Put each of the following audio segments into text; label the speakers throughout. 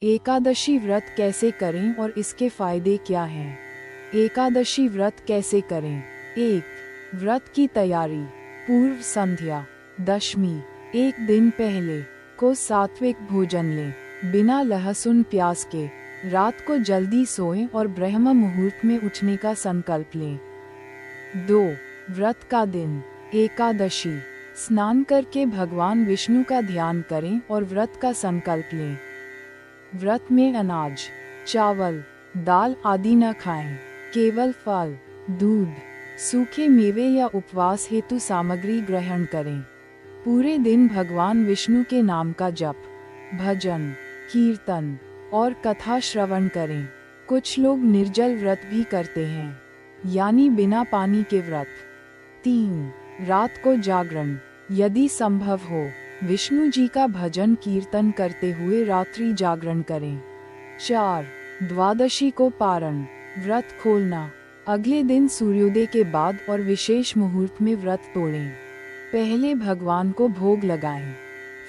Speaker 1: एकादशी व्रत कैसे करें और इसके फायदे क्या हैं? एकादशी व्रत कैसे करें? 1. व्रत की तैयारी। पूर्व संध्या। दशमी। एक दिन पहले को सात्विक भोजन लें, बिना लहसुन प्याज के। रात को जल्दी सोएं और ब्रह्म मुहूर्त में उठने का संकल्प लें। 2. व्रत का दिन। एकादशी। स्नान करके भगवान विष्णु का ध्यान करें और व्रत का संकल्प लें। व्रत में अनाज, चावल, दाल आदि न खाएं, केवल फल, दूध, सूखे मेवे या उपवास हेतु सामग्री ग्रहण करें। पूरे दिन भगवान विष्णु के नाम का जप, भजन, कीर्तन और कथा श्रवण करें। कुछ लोग निर्जल व्रत भी करते हैं, यानी बिना पानी के व्रत। 3. रात को जागरण। यदि संभव हो, विष्णु जी का भजन कीर्तन करते हुए रात्रि जागरण करें। 4. द्वादशी को पारण। व्रत खोलना। अगले दिन सूर्योदय के बाद और विशेष मुहूर्त में व्रत तोड़ें। पहले भगवान को भोग लगाएं,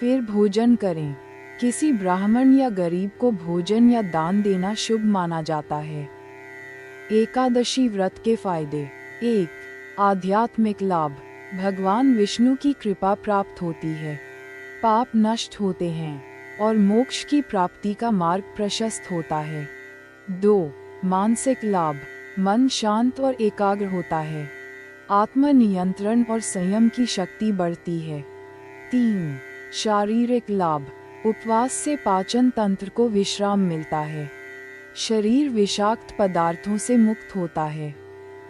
Speaker 1: फिर भोजन करें। किसी ब्राह्मण या गरीब को भोजन या दान देना शुभ माना जाता है। एकादशी व्रत के फायदे। 1. आध्यात्मिक लाभ। भगवान विष्णु की कृपा प्राप्त होती है, पाप नष्ट होते हैं और मोक्ष की प्राप्ति का मार्ग प्रशस्त होता है। 2. मानसिक लाभ। मन शांत और एकाग्र होता है, आत्मनियंत्रण और संयम की शक्ति बढ़ती है। 3. शारीरिक लाभ। उपवास से पाचन तंत्र को विश्राम मिलता है, शरीर विषाक्त पदार्थों से मुक्त होता है।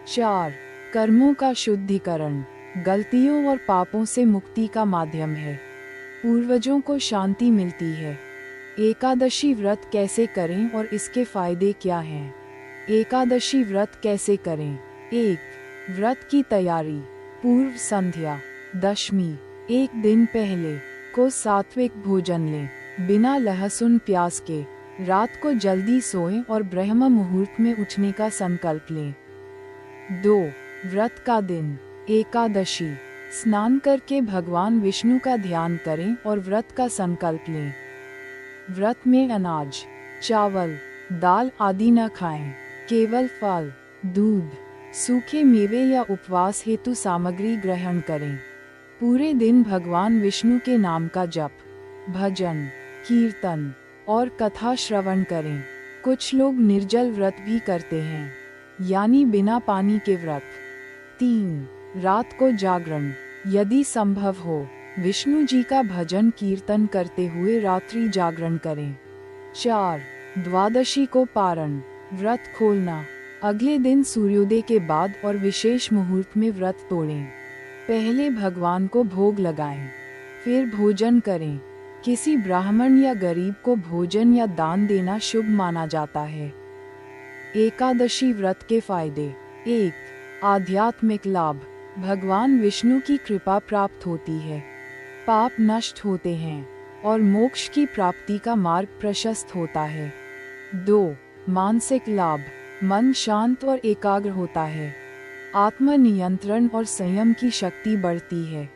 Speaker 1: 4. कर्मों का शुद्धिकरण। गलतियों और पापों से मुक्ति का माध्यम है, पूर्वजों को शांति मिलती है। एकादशी व्रत कैसे करें और इसके फायदे क्या हैं? एकादशी व्रत कैसे करें? 1. व्रत की तैयारी। पूर्व संध्या। दशमी। एक दिन पहले को सात्विक भोजन लें, बिना लहसुन प्याज के। रात को जल्दी सोएं और ब्रह्म मुहूर्त में उठने का संकल्प लें। 2. व्रत का दिन। एकादशी। स्नान करके भगवान विष्णु का ध्यान करें और व्रत का संकल्प लें। व्रत में अनाज, चावल, दाल आदि न खाएं, केवल फल, दूध, सूखे मेवे या उपवास हेतु सामग्री ग्रहण करें। पूरे दिन भगवान विष्णु के नाम का जप, भजन, कीर्तन और कथा श्रवण करें। कुछ लोग निर्जल व्रत भी करते हैं, यानी बिना पानी के व्रत। 3. रात को जागरण। यदि संभव हो, विष्णु जी का भजन कीर्तन करते हुए रात्रि जागरण करें। 4. द्वादशी को पारण। व्रत खोलना। अगले दिन सूर्योदय के बाद और विशेष मुहूर्त में व्रत तोड़ें। पहले भगवान को भोग लगाएं, फिर भोजन करें। किसी ब्राह्मण या गरीब को भोजन या दान देना शुभ माना जाता है। एकादशी व्रत के फायदे। 1. आध्यात्मिक लाभ। भगवान विष्णु की कृपा प्राप्त होती है, पाप नष्ट होते हैं और मोक्ष की प्राप्ति का मार्ग प्रशस्त होता है। 2. मानसिक लाभ। मन शांत और एकाग्र होता है, आत्मनियंत्रण और संयम की शक्ति बढ़ती है।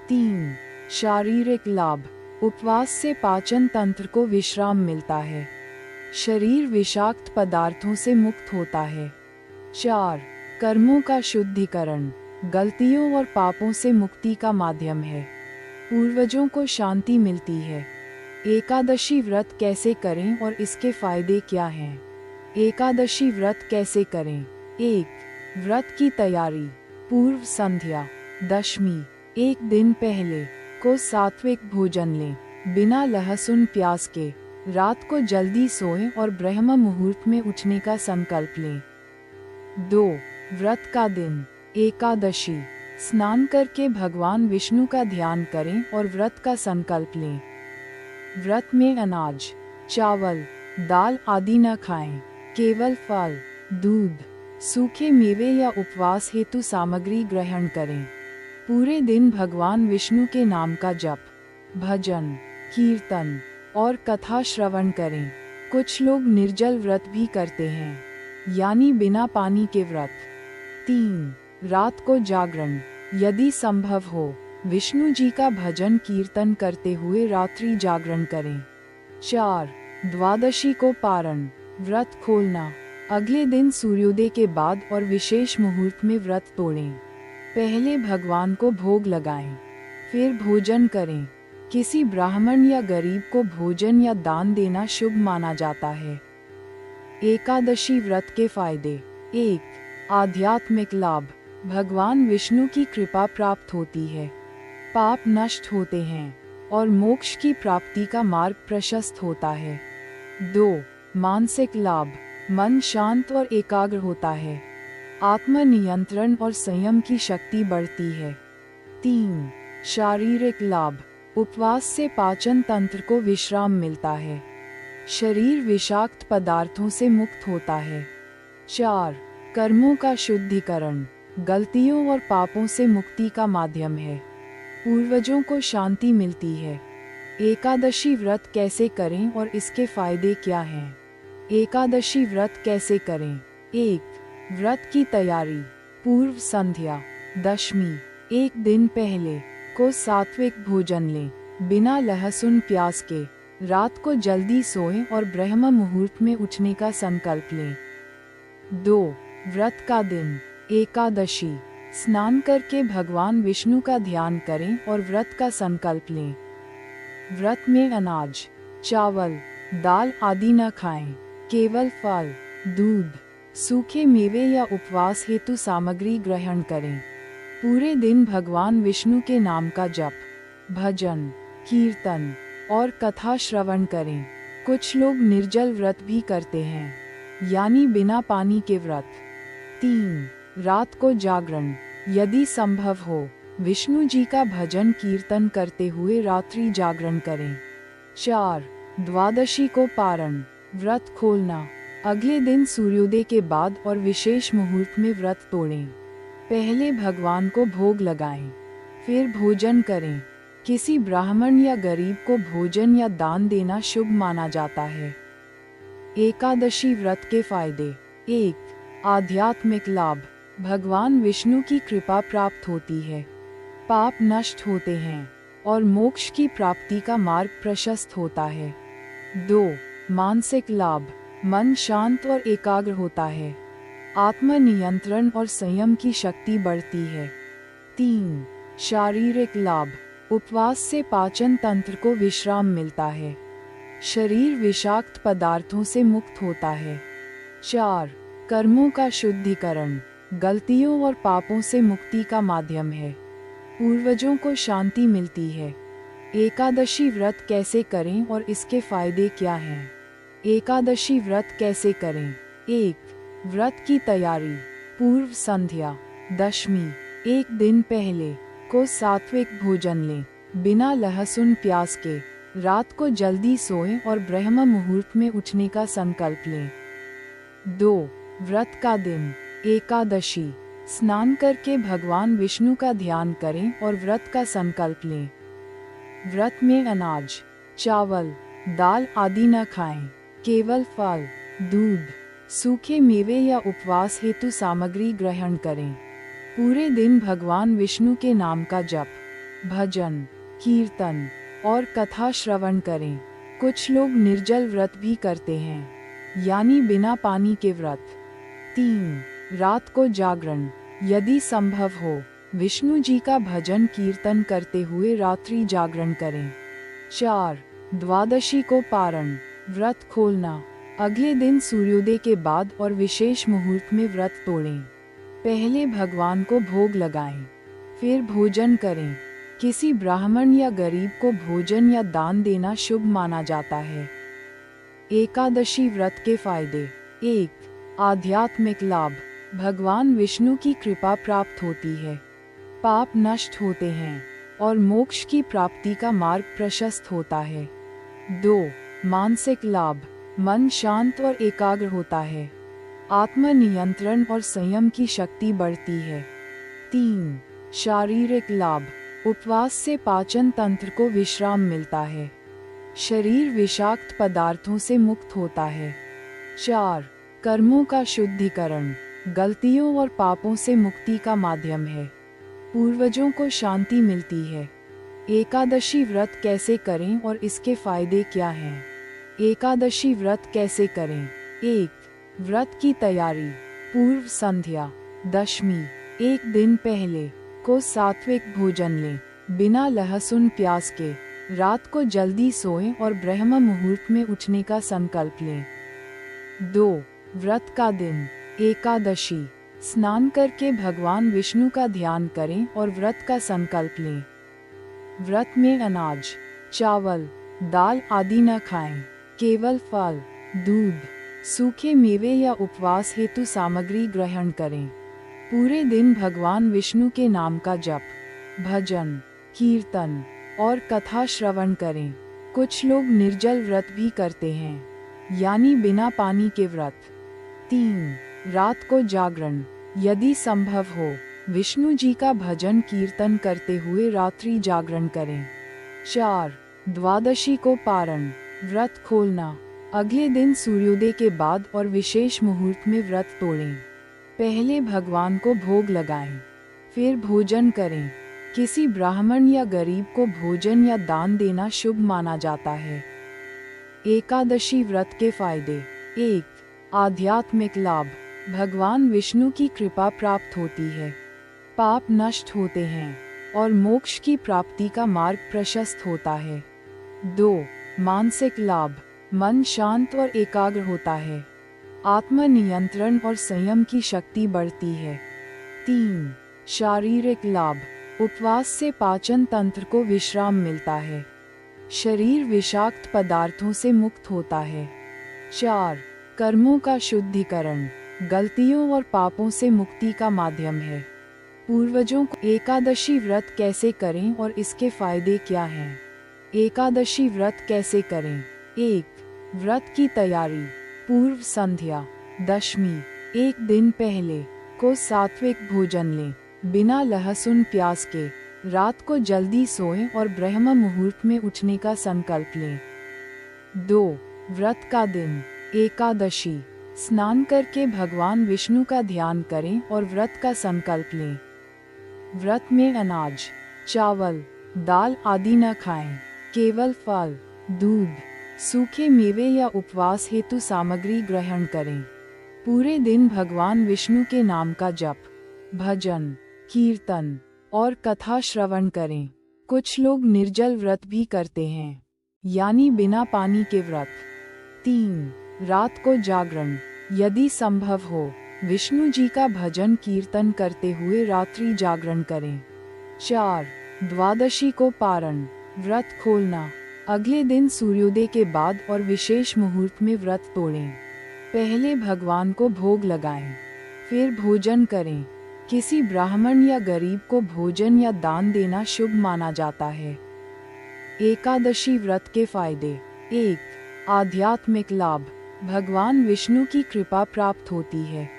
Speaker 1: 3. शारीरिक लाभ। उपवास से पाचन तंत्र को विश्राम मिलता है, शरीर विषाक्त पदार्थों से मुक्त होता है। 4. कर्मों का शुद्धिकरण। गलतियों और पापों से मुक्ति का माध्यम है, पूर्वजों को शांति मिलती है। एकादशी व्रत कैसे करें और इसके फायदे क्या हैं? एकादशी व्रत कैसे करें? 1. व्रत की तैयारी। पूर्व संध्या। दशमी। एक दिन पहले को सात्विक भोजन लें, बिना लहसुन प्याज के। रात को जल्दी सोएं और ब्रह्म मुहूर्त में उठने का संकल्प लें। 2. व्रत का दिन। एकादशी। स्नान करके भगवान विष्णु का ध्यान करें और व्रत का संकल्प लें। व्रत में अनाज, चावल, दाल आदि न खाएं, केवल फल, दूध, सूखे मेवे या उपवास हेतु सामग्री ग्रहण करें। पूरे दिन भगवान विष्णु के नाम का जप, भजन, कीर्तन और कथा श्रवण करें। कुछ लोग निर्जल व्रत भी करते हैं, यानी बिना पानी के व्रत। 3. रात को जागरण। यदि संभव हो, विष्णु जी का भजन कीर्तन करते हुए रात्रि जागरण करें। 4. द्वादशी को पारण, व्रत खोलना। अगले दिन सूर्योदय के बाद और विशेष मुहूर्त में व्रत तोड़ें। पहले भगवान को भोग लगाएं, फिर भोजन करें। किसी ब्राह्मण या गरीब को भोजन या दान देना शुभ माना जाता है। एकादशी व्रत के फायदे। 1. आध्यात्मिक लाभ। भगवान विष्णु की कृपा प्राप्त होती है, पाप नष्ट होते हैं और मोक्ष की प्राप्ति का मार्ग प्रशस्त होता है। 2. मानसिक लाभ। मन शांत और एकाग्र होता है, आत्मनियंत्रण और संयम की शक्ति बढ़ती है। 3. शारीरिक लाभ। उपवास से पाचन तंत्र को विश्राम मिलता है, शरीर विषाक्त पदार्थों से मुक्त होता है। 4. कर्मों का शुद्धिकरण। गलतियों और पापों से मुक्ति का माध्यम है, पूर्वजों को शांति मिलती है। एकादशी व्रत कैसे करें और इसके फायदे क्या हैं? एकादशी व्रत कैसे करें? 1. व्रत की तैयारी। पूर्व संध्या, दशमी, एक दिन पहले को सात्विक भोजन लें, बिना लहसुन प्याज के। रात को जल्दी सोएं और ब्रह्म मुहूर्त में उठने का संकल्प लें। 2. व्रत का दिन। एकादशी, स्नान करके भगवान विष्णु का ध्यान करें और व्रत का संकल्प लें। व्रत में अनाज, चावल, दाल आदि न खाएं, केवल फल, दूध, सूखे मेवे या उपवास हेतु सामग्री ग्रहण करें। पूरे दिन भगवान विष्णु के नाम का जप, भजन, कीर्तन और कथा श्रवण करें। कुछ लोग निर्जल व्रत भी करते हैं, यानी बिना पानी के व्रत। 3. रात को जागरण। यदि संभव हो, विष्णु जी का भजन कीर्तन करते हुए रात्रि जागरण करें। 4. द्वादशी को पारण, व्रत खोलना। अगले दिन सूर्योदय के बाद और विशेष मुहूर्त में व्रत तोड़ें। पहले भगवान को भोग लगाएं, फिर भोजन करें। किसी ब्राह्मण या गरीब को भोजन या दान देना शुभ माना जाता है। एकादशी व्रत के फायदे। 1. आध्यात्मिक लाभ। भगवान विष्णु की कृपा प्राप्त होती है, पाप नष्ट होते हैं और मोक्ष की प्राप्ति का मार्ग प्रशस्त होता है। 2. मानसिक लाभ। मन शांत और एकाग्र होता है, आत्मनियंत्रण और संयम की शक्ति बढ़ती है। 3. शारीरिक लाभ। उपवास से पाचन तंत्र को विश्राम मिलता है, शरीर विषाक्त पदार्थों से मुक्त होता है। 4. कर्मों का शुद्धिकरण। गलतियों और पापों से मुक्ति का माध्यम है, पूर्वजों को शांति मिलती है। एकादशी व्रत कैसे करें और इसके फायदे क्या हैं? एकादशी व्रत कैसे करें? 1. व्रत की तैयारी। पूर्व संध्या, दशमी, एक दिन पहले को सात्विक भोजन लें, बिना लहसुन प्याज के। रात को जल्दी सोएं और ब्रह्म मुहूर्त में उठने का संकल्प लें। 2. व्रत का दिन। एकादशी, स्नान करके भगवान विष्णु का ध्यान करें और व्रत का संकल्प लें। व्रत में अनाज, चावल, दाल आदि न खाएं, केवल फल, दूध, सूखे मेवे या उपवास हेतु सामग्री ग्रहण करें। पूरे दिन भगवान विष्णु के नाम का जप, भजन, कीर्तन और कथा श्रवण करें। कुछ लोग निर्जल व्रत भी करते हैं, यानी बिना पानी के व्रत। 3. रात को जागरण। यदि संभव हो, विष्णु जी का भजन कीर्तन करते हुए रात्रि जागरण करें। 4. द्वादशी को पारण, व्रत खोलना। अगले दिन सूर्योदय के बाद और विशेष मुहूर्त में व्रत तोड़ें। पहले भगवान को भोग लगाएं, फिर भोजन करें। किसी ब्राह्मण या गरीब को भोजन या दान देना शुभ माना जाता है। एकादशी व्रत के फायदे। 1. आध्यात्मिक लाभ। भगवान विष्णु की कृपा प्राप्त होती है, पाप नष्ट होते हैं और मोक्ष की प्राप्ति का मार्ग प्रशस्त होता है। 2. मानसिक लाभ। मन शांत और एकाग्र होता है, आत्मनियंत्रण और संयम की शक्ति बढ़ती है। 3. शारीरिक लाभ। उपवास से पाचन तंत्र को विश्राम मिलता है, शरीर विषाक्त पदार्थों से मुक्त होता है। 4. कर्मों का शुद्धिकरण। गलतियों और पापों से मुक्ति का माध्यम है, पूर्वजों को शांति मिलती है। एकादशी व्रत कैसे करें और इसके फायदे क्या हैं? एकादशी व्रत कैसे करें? 1. व्रत की तैयारी। पूर्व संध्या। दशमी, एक दिन पहले को सात्विक भोजन लें, बिना लहसुन प्याज के। रात को जल्दी सोएं और ब्रह्म मुहूर्त में उठने का संकल्प लें। 2. व्रत का दिन। एकादशी, स्नान करके भगवान विष्णु का ध्यान करें और व्रत का संकल्प लें। व्रत में अनाज, चावल, दाल आदि न खाएं, केवल फल, दूध, सूखे मेवे या उपवास हेतु सामग्री ग्रहण करें। पूरे दिन भगवान विष्णु के नाम का जप, भजन, कीर्तन और कथा श्रवण करें। कुछ लोग निर्जल व्रत भी करते हैं, यानी बिना पानी के व्रत। 3. रात को जागरण, यदि संभव हो विष्णु जी का भजन कीर्तन करते हुए रात्रि जागरण करें। 4. द्वादशी को पारण, व्रत खोलना, अगले दिन सूर्योदय के बाद और विशेष मुहूर्त में व्रत तोड़ें। पहले भगवान को भोग लगाएं, फिर भोजन करें। किसी ब्राह्मण या गरीब को भोजन या दान देना शुभ माना जाता है। एकादशी व्रत के फायदे। 1. आध्यात्मिक लाभ, भगवान विष्णु की कृपा प्राप्त होती है, पाप नष्ट होते हैं और मोक्ष की प्राप्ति का मार्ग प्रशस्त होता है। 2. मानसिक लाभ, मन शांत और एकाग्र होता है, आत्मनियंत्रण और संयम की शक्ति बढ़ती है। 3. शारीरिक लाभ, उपवास से पाचन तंत्र को विश्राम मिलता है, शरीर विषाक्त पदार्थों से मुक्त होता है। 4. कर्मों का शुद्धिकरण, गलतियों और पापों से मुक्ति का माध्यम है। पूर्वजों को एकादशी व्रत कैसे करें और इसके फायदे क्या हैं? एकादशी व्रत कैसे करें? 1. व्रत की तैयारी। पूर्व संध्या। दशमी, एक दिन पहले को सात्विक भोजन लें, बिना लहसुन प्याज के। रात को जल्दी सोएं और ब्रह्म मुहूर्त में उठने का संकल्प लें। 2. व्रत का दिन। एकादशी, स्नान करके भगवान विष्णु का ध्यान करें और व्रत का संकल्प लें। व्रत में अनाज, चावल, दाल आदि न खाएं, केवल फल, दूध, सूखे मेवे या उपवास हेतु सामग्री ग्रहण करें। पूरे दिन भगवान विष्णु के नाम का जप, भजन, कीर्तन और कथा श्रवण करें। कुछ लोग निर्जल व्रत भी करते हैं, यानी बिना पानी के व्रत। 3. रात को जागरण, यदि संभव हो विष्णु जी का भजन कीर्तन करते हुए रात्रि जागरण करें। 4. द्वादशी को पारण, व्रत खोलना, अगले दिन सूर्योदय के बाद और विशेष मुहूर्त में व्रत तोड़ें। पहले भगवान को भोग लगाएं, फिर भोजन करें। किसी ब्राह्मण या गरीब को भोजन या दान देना शुभ माना जाता है। एकादशी व्रत के फायदे। 1. आध्यात्मिक लाभ, भगवान विष्णु की कृपा प्राप्त होती है,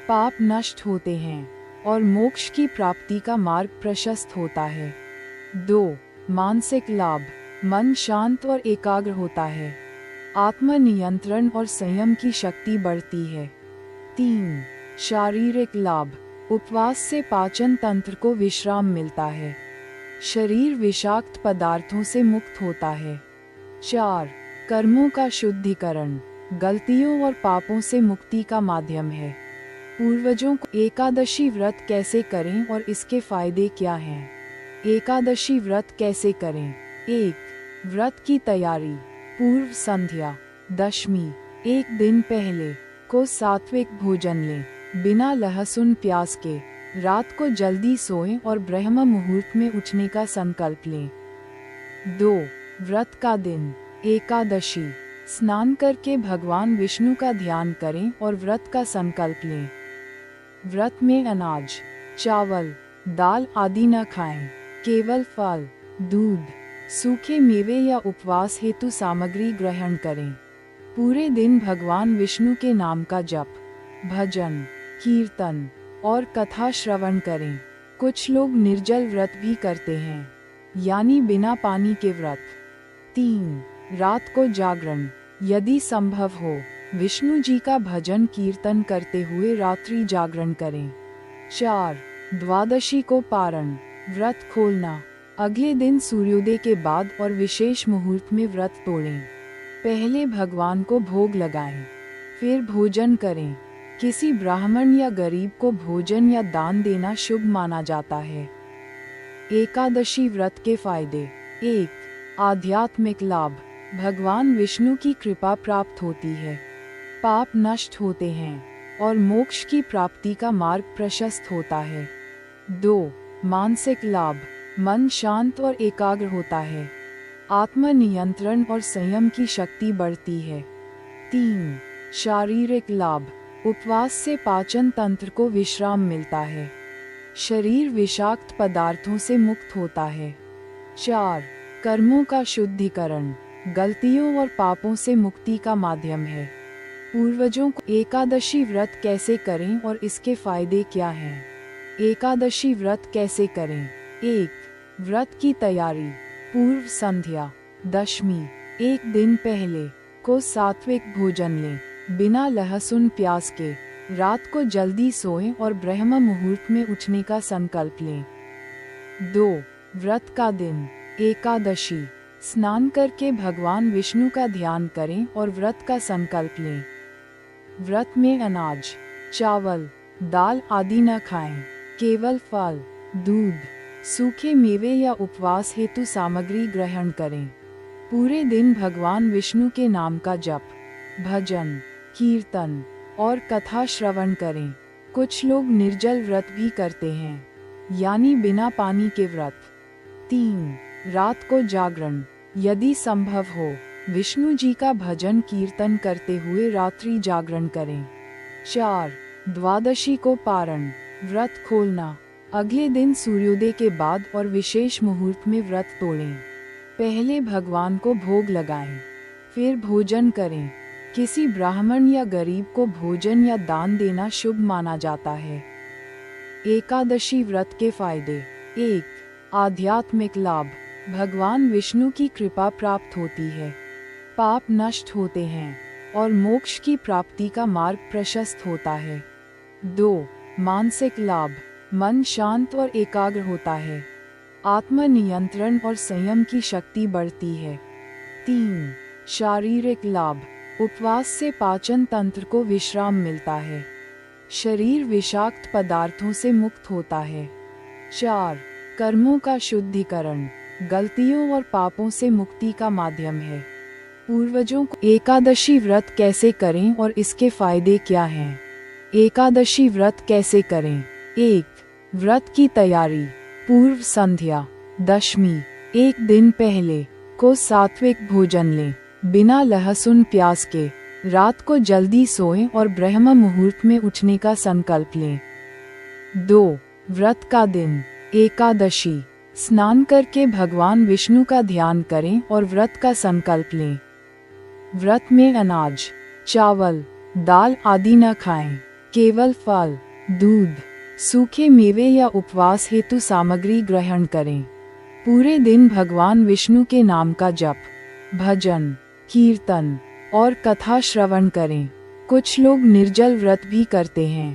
Speaker 1: पाप नष्ट होते हैं और मोक्ष की प्राप्ति का मार्ग प्रशस्त होता है। 2. मानसिक लाभ, मन शांत और एकाग्र होता है, आत्मनियंत्रण और संयम की शक्ति बढ़ती है। 3. शारीरिक लाभ, उपवास से पाचन तंत्र को विश्राम मिलता है, शरीर विषाक्त पदार्थों से मुक्त होता है। 4. कर्मों का शुद्धिकरण, गलतियों और पापों से मुक्ति का माध्यम है। पूर्वजों को एकादशी व्रत कैसे करें और इसके फायदे क्या हैं? एकादशी व्रत कैसे करें? 1. व्रत की तैयारी। पूर्व संध्या। दशमी, एक दिन पहले को सात्विक भोजन लें, बिना लहसुन प्याज के। रात को जल्दी सोएं और ब्रह्म मुहूर्त में उठने का संकल्प लें। 2. व्रत का दिन। एकादशी, स्नान करके भगवान विष्णु का ध्यान करें और व्रत का संकल्प लें। व्रत में अनाज, चावल, दाल आदि न खाएं, केवल फल, दूध, सूखे मेवे या उपवास हेतु सामग्री ग्रहण करें। पूरे दिन भगवान विष्णु के नाम का जप, भजन, कीर्तन और कथा श्रवण करें। कुछ लोग निर्जल व्रत भी करते हैं, यानी बिना पानी के व्रत। 3. रात को जागरण, यदि संभव हो विष्णु जी का भजन कीर्तन करते हुए रात्रि जागरण करें। 4. द्वादशी को पारण, व्रत खोलना, अगले दिन सूर्योदय के बाद और विशेष मुहूर्त में व्रत तोड़ें। पहले भगवान को भोग लगाएं, फिर भोजन करें। किसी ब्राह्मण या गरीब को भोजन या दान देना शुभ माना जाता है। एकादशी व्रत के फायदे। 1. आध्यात्मिक लाभ। भगवान विष्णु की कृपा प्राप्त होती है, पाप नष्ट होते हैं और मोक्ष की प्राप्ति का मार्ग प्रशस्त होता है। 2. मानसिक लाभ। मन शांत और एकाग्र होता है, आत्मनियंत्रण और संयम की शक्ति बढ़ती है। 3. शारीरिक लाभ। उपवास से पाचन तंत्र को विश्राम मिलता है, शरीर विषाक्त पदार्थों से मुक्त होता है। 4. कर्मों का शुद्धिकरण। गलतियों और पापों से मुक्ति का माध्यम है। पूर्वजों को एकादशी व्रत कैसे करें और इसके फायदे क्या हैं? एकादशी व्रत कैसे करें? 1. व्रत की तैयारी। पूर्व संध्या, दशमी, एक दिन पहले को सात्विक भोजन लें, बिना लहसुन प्याज के। रात को जल्दी सोएं और ब्रह्म मुहूर्त में उठने का संकल्प लें। 2. व्रत का दिन। एकादशी, स्नान करके भगवान विष्णु का ध्यान करें और व्रत का संकल्प लें। व्रत में अनाज, चावल, दाल आदि न खाएं, केवल फल, दूध, सूखे मेवे या उपवास हेतु सामग्री ग्रहण करें। पूरे दिन भगवान विष्णु के नाम का जप, भजन, कीर्तन और कथा श्रवण करें। कुछ लोग निर्जल व्रत भी करते हैं, यानी बिना पानी के व्रत। 3. रात को जागरण। यदि संभव हो, विष्णु जी का भजन कीर्तन करते हुए रात्रि जागरण करें। 4. द्वादशी को पारण। व्रत खोलना। अगले दिन सूर्योदय के बाद और विशेष मुहूर्त में व्रत तोड़ें। पहले भगवान को भोग लगाएं, फिर भोजन करें। किसी ब्राह्मण या गरीब को भोजन या दान देना शुभ माना जाता है। एकादशी व्रत के फायदे। 1. आध्यात्मिक लाभ। भगवान विष्णु की कृपा प्राप्त होती है, पाप नष्ट होते हैं और मोक्ष की प्राप्ति का मार्ग प्रशस्त होता है। 2. मानसिक लाभ। मन शांत और एकाग्र होता है, आत्मनियंत्रण और संयम की शक्ति बढ़ती है। 3. शारीरिक लाभ। उपवास से पाचन तंत्र को विश्राम मिलता है, शरीर विषाक्त पदार्थों से मुक्त होता है। 4. कर्मों का शुद्धिकरण। गलतियों और पापों से मुक्ति का माध्यम है। पूर्वजों को एकादशी व्रत कैसे करें और इसके फायदे क्या हैं? एकादशी व्रत कैसे करें? 1. व्रत की तैयारी। पूर्व संध्या, दशमी, एक दिन पहले को सात्विक भोजन लें, बिना लहसुन प्याज के। रात को जल्दी सोएं और ब्रह्म मुहूर्त में उठने का संकल्प लें। 2. व्रत का दिन। एकादशी, स्नान करके भगवान विष्णु का ध्यान करें और व्रत का संकल्प लें। व्रत में अनाज, चावल, दाल आदि न खाएं, केवल फल, दूध, सूखे मेवे या उपवास हेतु सामग्री ग्रहण करें। पूरे दिन भगवान विष्णु के नाम का जप, भजन, कीर्तन और कथा श्रवण करें। कुछ लोग निर्जल व्रत भी करते हैं,